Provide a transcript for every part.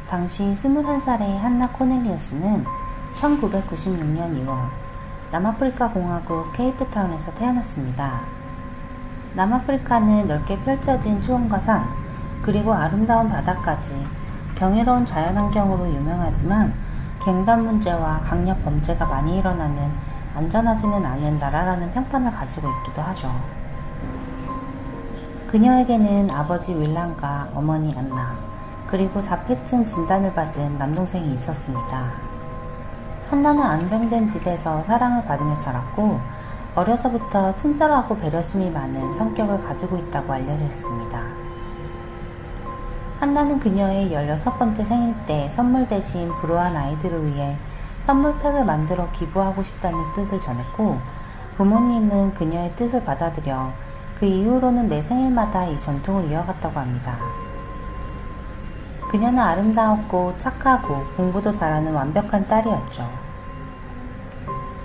당시 21살의 한나 코넬리우스는 1996년 2월 남아프리카 공화국 케이프타운에서 태어났습니다. 남아프리카는 넓게 펼쳐진 초원과 산, 그리고 아름다운 바다까지 경이로운 자연환경으로 유명하지만 갱단 문제와 강력 범죄가 많이 일어나는 안전하지는 않은 나라라는 평판을 가지고 있기도 하죠. 그녀에게는 아버지 윌람과 어머니 안나, 그리고 자폐증 진단을 받은 남동생이 있었습니다. 한나는 안정된 집에서 사랑을 받으며 자랐고 어려서부터 친절하고 배려심이 많은 성격을 가지고 있다고 알려져 있습니다. 한나는 그녀의 16번째 생일 때 선물 대신 불우한 아이들을 위해 선물팩을 만들어 기부하고 싶다는 뜻을 전했고, 부모님은 그녀의 뜻을 받아들여 그 이후로는 매 생일마다 이 전통을 이어갔다고 합니다. 그녀는 아름다웠고 착하고 공부도 잘하는 완벽한 딸이었죠.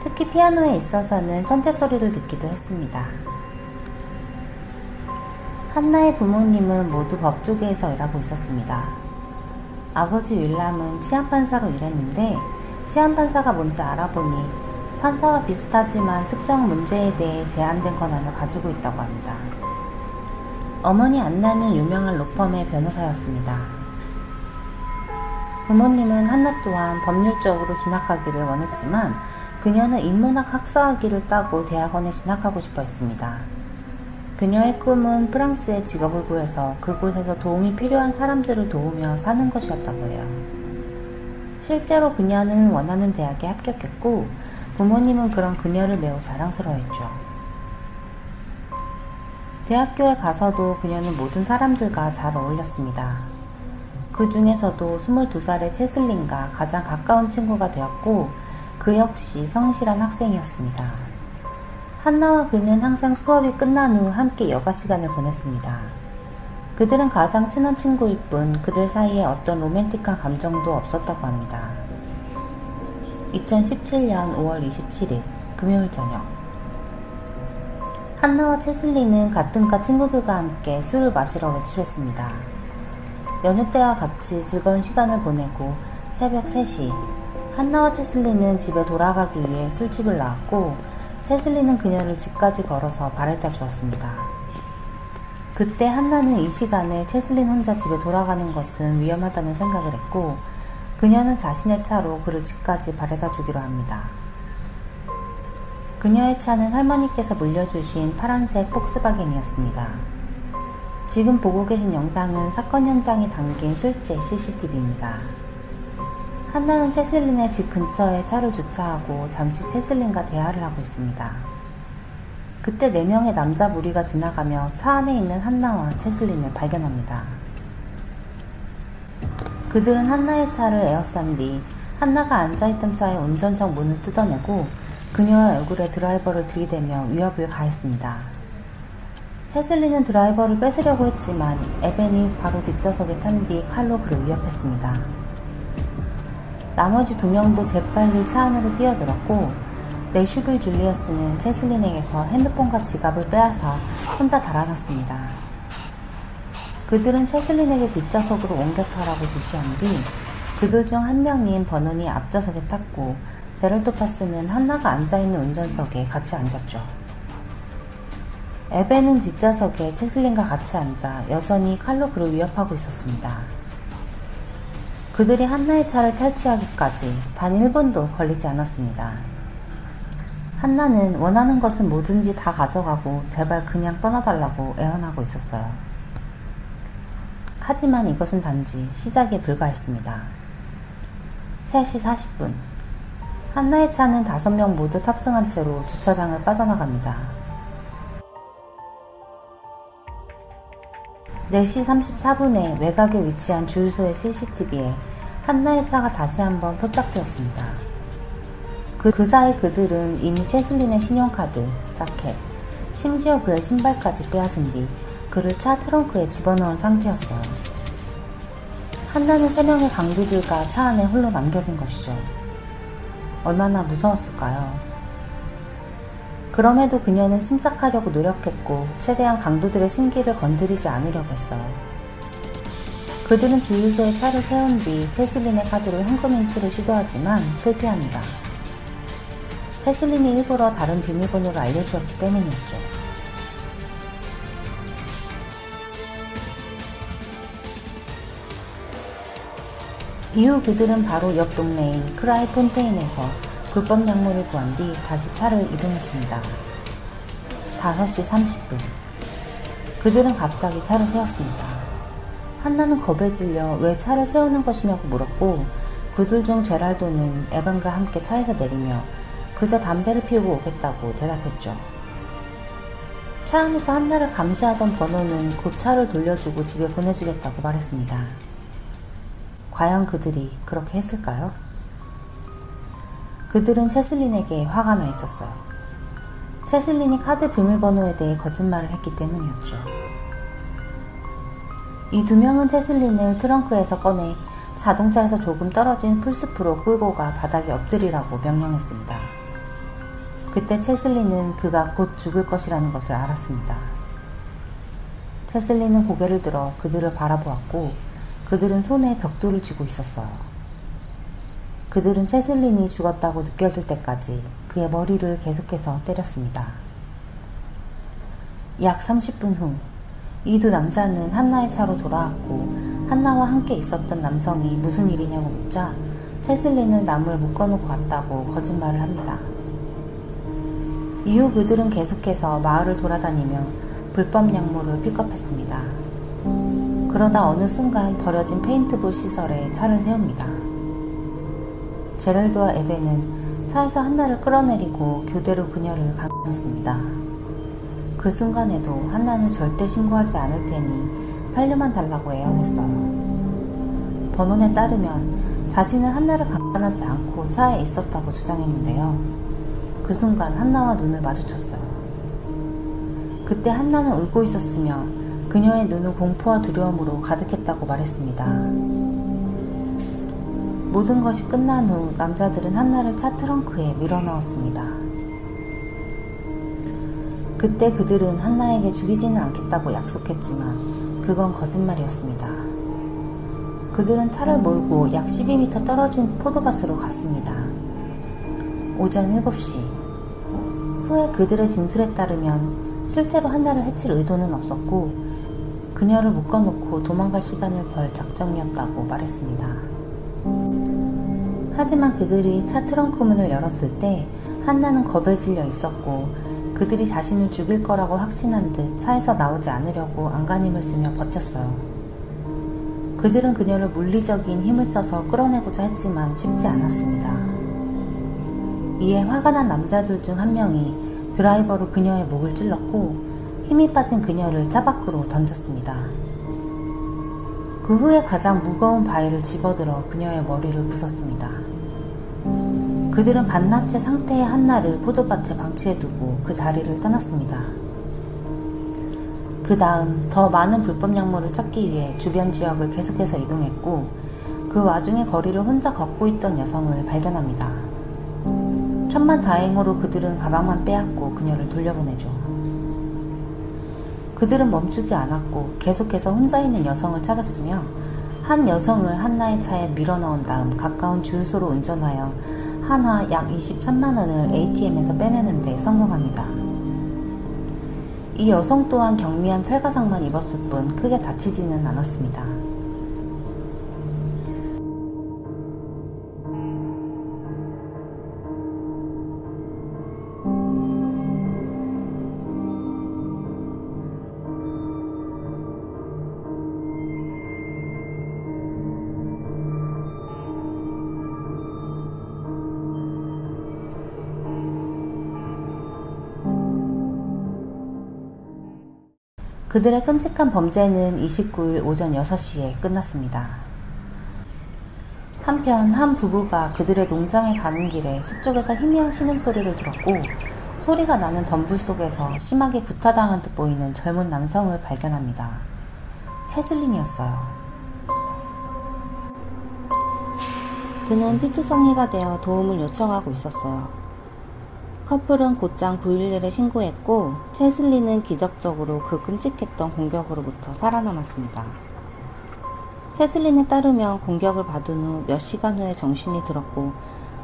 특히 피아노에 있어서는 천재 소리를 듣기도 했습니다. 한나의 부모님은 모두 법조계에서 일하고 있었습니다. 아버지 윌람은 치안판사로 일했는데 치안판사가 뭔지 알아보니 판사와 비슷하지만 특정 문제에 대해 제한된 권한을 가지고 있다고 합니다. 어머니 안나는 유명한 로펌의 변호사였습니다. 부모님은 한나 또한 법률적으로 진학하기를 원했지만 그녀는 인문학 학사학위를 따고 대학원에 진학하고 싶어 했습니다. 그녀의 꿈은 프랑스에 직업을 구해서 그곳에서 도움이 필요한 사람들을 도우며 사는 것이었다고 해요. 실제로 그녀는 원하는 대학에 합격했고 부모님은 그런 그녀를 매우 자랑스러워했죠. 대학교에 가서도 그녀는 모든 사람들과 잘 어울렸습니다. 그 중에서도 22살의 체슬린과 가장 가까운 친구가 되었고 그 역시 성실한 학생이었습니다. 한나와 그는 항상 수업이 끝난 후 함께 여가 시간을 보냈습니다. 그들은 가장 친한 친구일 뿐 그들 사이에 어떤 로맨틱한 감정도 없었다고 합니다. 2017년 5월 27일 금요일 저녁, 한나와 체슬리는 같은 과 친구들과 함께 술을 마시러 외출했습니다. 여느 때와 같이 즐거운 시간을 보내고 새벽 3시 한나와 체슬리는 집에 돌아가기 위해 술집을 나왔고 체슬리는 그녀를 집까지 걸어서 바래다 주었습니다. 그때 한나는 이 시간에 체슬린 혼자 집에 돌아가는 것은 위험하다는 생각을 했고 그녀는 자신의 차로 그를 집까지 바래다 주기로 합니다. 그녀의 차는 할머니께서 물려주신 파란색 폭스바겐이었습니다. 지금 보고 계신 영상은 사건 현장에 담긴 실제 CCTV입니다. 한나는 체슬린의 집 근처에 차를 주차하고 잠시 체슬린과 대화를 하고 있습니다. 그때 4명의 남자 무리가 지나가며 차 안에 있는 한나와 체슬린을 발견합니다. 그들은 한나의 차를 에워싼 뒤 한나가 앉아있던 차의 운전석 문을 뜯어내고 그녀의 얼굴에 드라이버를 들이대며 위협을 가했습니다. 체슬린은 드라이버를 뺏으려고 했지만 에벤이 바로 뒷좌석에 탄 뒤 칼로 그를 위협했습니다. 나머지 2명도 재빨리 차 안으로 뛰어들었고 내슈빌 줄리어스는 체슬린에게서 핸드폰과 지갑을 빼앗아 혼자 달아났습니다. 그들은 체슬린에게 뒷좌석으로 옮겨 타라고 지시한 뒤 그들 중 한 명인 버논이 앞좌석에 탔고 제럴드 파스는 한나가 앉아있는 운전석에 같이 앉았죠. 에벤은 뒷좌석에 체슬린과 같이 앉아 여전히 칼로 그를 위협하고 있었습니다. 그들이 한나의 차를 탈취하기까지 단 1분도 걸리지 않았습니다. 한나는 원하는 것은 뭐든지 다 가져가고 제발 그냥 떠나달라고 애원하고 있었어요. 하지만 이것은 단지 시작에 불과했습니다. 3시 40분 한나의 차는 5명 모두 탑승한 채로 주차장을 빠져나갑니다. 4시 34분에 외곽에 위치한 주유소의 CCTV에 한나의 차가 다시 한번 포착되었습니다. 그 사이 그들은 이미 체슬린의 신용카드, 자켓, 심지어 그의 신발까지 빼앗은 뒤 그를 차 트렁크에 집어넣은 상태였어요. 한나는 3명의 강도들과 차 안에 홀로 남겨진 것이죠. 얼마나 무서웠을까요? 그럼에도 그녀는 심착하려고 노력했고 최대한 강도들의 심기를 건드리지 않으려고 했어요. 그들은 주유소에 차를 세운 뒤 채슬린의 카드로 현금 인출을 시도하지만 실패합니다. 채슬린이 일부러 다른 비밀번호를 알려주었기 때문이었죠. 이후 그들은 바로 옆 동네인 크라이 폰테인에서 불법 약물을 구한 뒤 다시 차를 이동했습니다. 5시 30분. 그들은 갑자기 차를 세웠습니다. 한나는 겁에 질려 왜 차를 세우는 것이냐고 물었고, 그들 중 제랄도는 에반과 함께 차에서 내리며 그저 담배를 피우고 오겠다고 대답했죠. 차 안에서 한나를 감시하던 번호는 곧 차를 돌려주고 집에 보내주겠다고 말했습니다. 과연 그들이 그렇게 했을까요? 그들은 채슬린에게 화가 나 있었어요. 채슬린이 카드 비밀번호에 대해 거짓말을 했기 때문이었죠. 이 두 명은 채슬린을 트렁크에서 꺼내 자동차에서 조금 떨어진 풀숲으로 끌고 가 바닥에 엎드리라고 명령했습니다. 그때 채슬린은 그가 곧 죽을 것이라는 것을 알았습니다. 채슬린은 고개를 들어 그들을 바라보았고, 그들은 손에 벽돌을 쥐고 있었어요. 그들은 채슬린이 죽었다고 느껴질 때까지 그의 머리를 계속해서 때렸습니다. 약 30분 후, 이 두 남자는 한나의 차로 돌아왔고, 한나와 함께 있었던 남성이 무슨 일이냐고 묻자 채슬린을 나무에 묶어놓고 왔다고 거짓말을 합니다. 이후 그들은 계속해서 마을을 돌아다니며 불법 약물을 픽업했습니다. 그러다 어느 순간 버려진 페인트볼 시설에 차를 세웁니다. 제럴드와 에벤은 차에서 한나를 끌어내리고 교대로 그녀를 강간했습니다. 그 순간에도 한나는 절대 신고하지 않을 테니 살려만 달라고 애원했어요. 번원에 따르면 자신은 한나를 강간하지 않고 차에 있었다고 주장했는데요. 그 순간 한나와 눈을 마주쳤어요. 그때 한나는 울고 있었으며 그녀의 눈은 공포와 두려움으로 가득했다고 말했습니다. 모든 것이 끝난 후 남자들은 한나를 차 트렁크에 밀어넣었습니다. 그때 그들은 한나에게 죽이지는 않겠다고 약속했지만 그건 거짓말이었습니다. 그들은 차를 몰고 약 12m 떨어진 포도밭으로 갔습니다. 오전 7시. 후에 그들의 진술에 따르면 실제로 한나를 해칠 의도는 없었고, 그녀를 묶어놓고 도망갈 시간을 벌 작정이었다고 말했습니다. 하지만 그들이 차 트렁크 문을 열었을 때 한나는 겁에 질려 있었고, 그들이 자신을 죽일 거라고 확신한 듯 차에서 나오지 않으려고 안간힘을 쓰며 버텼어요. 그들은 그녀를 물리적인 힘을 써서 끌어내고자 했지만 쉽지 않았습니다. 이에 화가 난 남자들 중 한 명이 드라이버로 그녀의 목을 찔렀고, 힘이 빠진 그녀를 차 밖으로 던졌습니다. 그 후에 가장 무거운 바위를 집어들어 그녀의 머리를 부쉈습니다. 그들은 반납제 상태의 한나를 포도밭에 방치해두고 그 자리를 떠났습니다. 그 다음 더 많은 불법 약물을 찾기 위해 주변 지역을 계속해서 이동했고, 그 와중에 거리를 혼자 걷고 있던 여성을 발견합니다. 천만다행으로 그들은 가방만 빼앗고 그녀를 돌려보내죠. 그들은 멈추지 않았고 계속해서 혼자 있는 여성을 찾았으며, 한 여성을 한나의 차에 밀어넣은 다음 가까운 주유소로 운전하여 한화 약 23만원을 ATM에서 빼내는 데 성공합니다. 이 여성 또한 경미한 철가상만 입었을 뿐 크게 다치지는 않았습니다. 그들의 끔찍한 범죄는 29일 오전 6시에 끝났습니다. 한편 한 부부가 그들의 농장에 가는 길에 숲쪽에서 희미한 신음소리를 들었고, 소리가 나는 덤불 속에서 심하게 구타당한 듯 보이는 젊은 남성을 발견합니다. 채슬린이었어요. 그는 피투성이가 되어 도움을 요청하고 있었어요. 커플은 곧장 911에 신고했고, 채슬린은 기적적으로 그 끔찍했던 공격으로부터 살아남았습니다. 채슬린에 따르면 공격을 받은 후 몇 시간 후에 정신이 들었고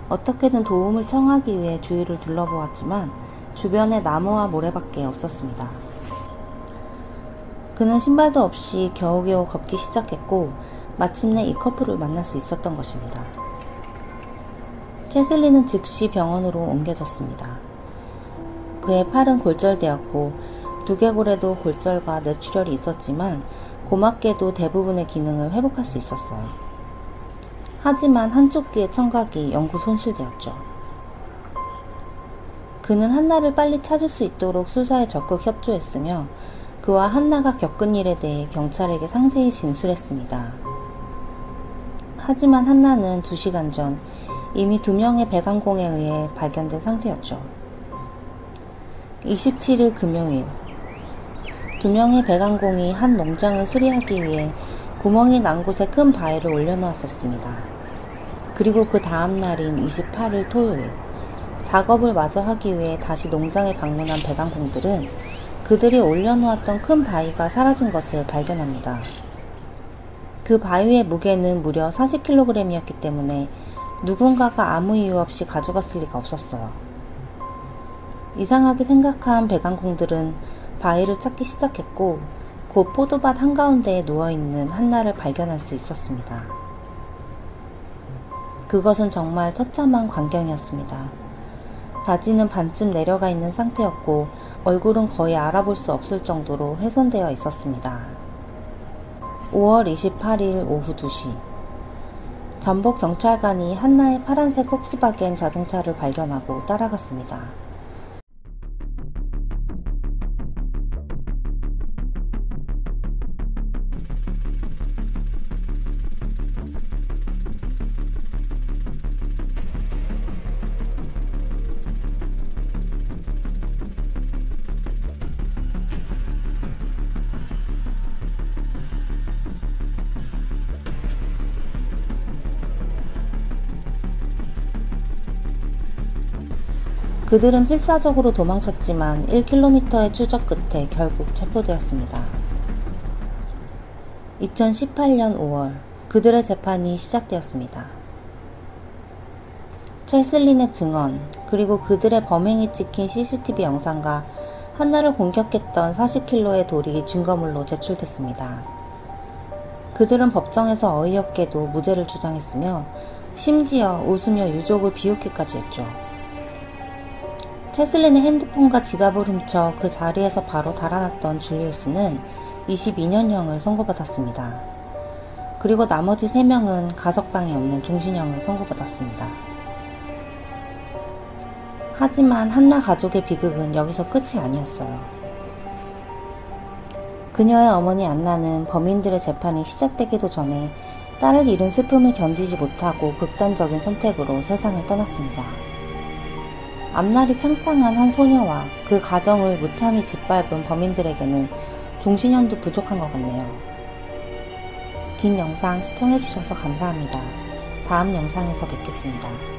어떻게든 도움을 청하기 위해 주위를 둘러보았지만 주변에 나무와 모래밖에 없었습니다. 그는 신발도 없이 겨우겨우 걷기 시작했고 마침내 이 커플을 만날 수 있었던 것입니다. 채슬린은 즉시 병원으로 옮겨졌습니다. 그의 팔은 골절되었고 두개골에도 골절과 뇌출혈이 있었지만 고맙게도 대부분의 기능을 회복할 수 있었어요. 하지만 한쪽 귀의 청각이 영구 손실되었죠. 그는 한나를 빨리 찾을 수 있도록 수사에 적극 협조했으며 그와 한나가 겪은 일에 대해 경찰에게 상세히 진술했습니다. 하지만 한나는 2시간 전 이미 2명의 배관공에 의해 발견된 상태였죠. 27일 금요일 2명의 배관공이 한 농장을 수리하기 위해 구멍이 난 곳에 큰 바위를 올려놓았었습니다. 그리고 그 다음 날인 28일 토요일 작업을 마저 하기 위해 다시 농장에 방문한 배관공들은 그들이 올려놓았던 큰 바위가 사라진 것을 발견합니다. 그 바위의 무게는 무려 40kg이었기 때문에 누군가가 아무 이유 없이 가져갔을 리가 없었어요. 이상하게 생각한 배관공들은 바위를 찾기 시작했고 곧 포도밭 한가운데에 누워있는 한나를 발견할 수 있었습니다. 그것은 정말 처참한 광경이었습니다. 바지는 반쯤 내려가 있는 상태였고 얼굴은 거의 알아볼 수 없을 정도로 훼손되어 있었습니다. 5월 28일 오후 2시 전복 경찰관이 한나의 파란색 폭스바겐 자동차를 발견하고 따라갔습니다. 그들은 필사적으로 도망쳤지만 1km의 추적 끝에 결국 체포되었습니다. 2018년 5월 그들의 재판이 시작되었습니다. 채슬린의 증언 그리고 그들의 범행이 찍힌 CCTV 영상과 한나를 공격했던 40kg의 돌이 증거물로 제출됐습니다. 그들은 법정에서 어이없게도 무죄를 주장했으며 심지어 웃으며 유족을 비웃기까지 했죠. 채슬린의 핸드폰과 지갑을 훔쳐 그 자리에서 바로 달아났던 줄리우스는 22년형을 선고받았습니다. 그리고 나머지 3명은 가석방이 없는 종신형을 선고받았습니다. 하지만 한나 가족의 비극은 여기서 끝이 아니었어요. 그녀의 어머니 안나는 범인들의 재판이 시작되기도 전에 딸을 잃은 슬픔을 견디지 못하고 극단적인 선택으로 세상을 떠났습니다. 앞날이 창창한 한 소녀와 그 가정을 무참히 짓밟은 범인들에게는 종신형도 부족한 것 같네요. 긴 영상 시청해주셔서 감사합니다. 다음 영상에서 뵙겠습니다.